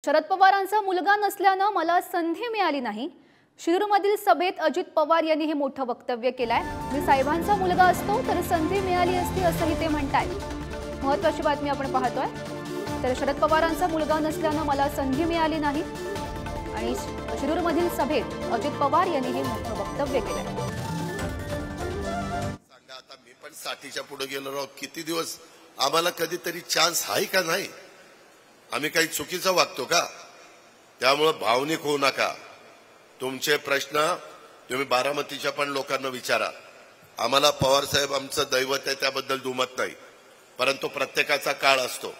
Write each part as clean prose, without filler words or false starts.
शरद पवारांचा मुलगा नसल्याने मला संधी मिळाली नाही। शिरूरमधील सभेत अजित पवार यांनी हे मोठं वक्तव्य केलंय। मी साहेबांचा मुलगा असतो तर संधी मिळाली असती असंही ते म्हणतायत। महत्त्वाची बातमी आपण पाहतोय। तर शरद पवारांचा मुलगा नसल्याने मला संधी मिळाली नाही आणि शिरूरमधील सभेत अजित पवार यांनी हे मोठं वक्तव्य केलंय। सांगा आता मी पण 60च्या पुढे गेलो राव, किती दिवस आम्हाला कधीतरी चान्स आहे का नाही? आम्ही काही चुकीचं वागतो का? त्यामुळे भावनिक होऊ नका। तुमचे प्रश्न तुम्ही बारामतीच्या पण लोकांना विचारा। आम्हाला पवार साहेब आमचं दैवत आहे त्याबद्दल दुमत नाही, परंतु प्रत्येकाचा काळ असतो।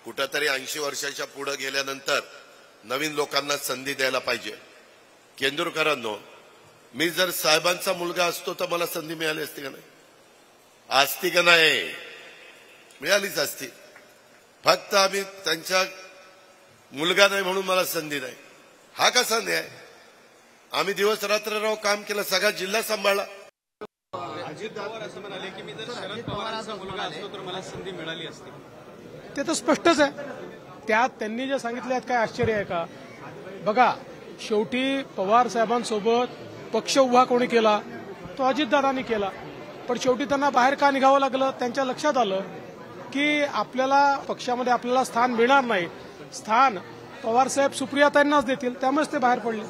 कुठेतरी 80 वर्षाच्या पुढे गेल्यानंतर नवीन लोकांना संधी द्यायला पाहिजे। केंद्रकरांनो, मी जर साहेबांचा मुलगा असतो तर मला संधी मिळाली असती का नाही? असती का नाही? मिळालीच असती। फक्त आम्ही त्यांचा मुलगा नाही म्हणून मला संधी नाही, हा कसा न्याय? आम्ही दिवस रात्र राव काम केलं, सगळा जिल्हा सांभाळला। अजित पवार असं म्हणाले की मी जर शरद पवारांचा मुलगा असतो तर मला संधी मिळाली असती। ते तर स्पष्टच आहे। त्यात त्यांनी जे सांगितले काय आश्चर्य आहे का? बघा, शेवटी पवार साहेबांसोबत पक्ष उभा कोणी केला? तो अजितदादांनी केला। पण शेवटी त्यांना बाहेर का निघावं लागलं? त्यांच्या लक्षात आलं की आपल्याला पक्षामध्ये आपल्याला स्थान मिळणार नाही, स्थान पवार साहेब सुप्रियाताईंनाच देतील, त्यामुळेच ते बाहेर पडले।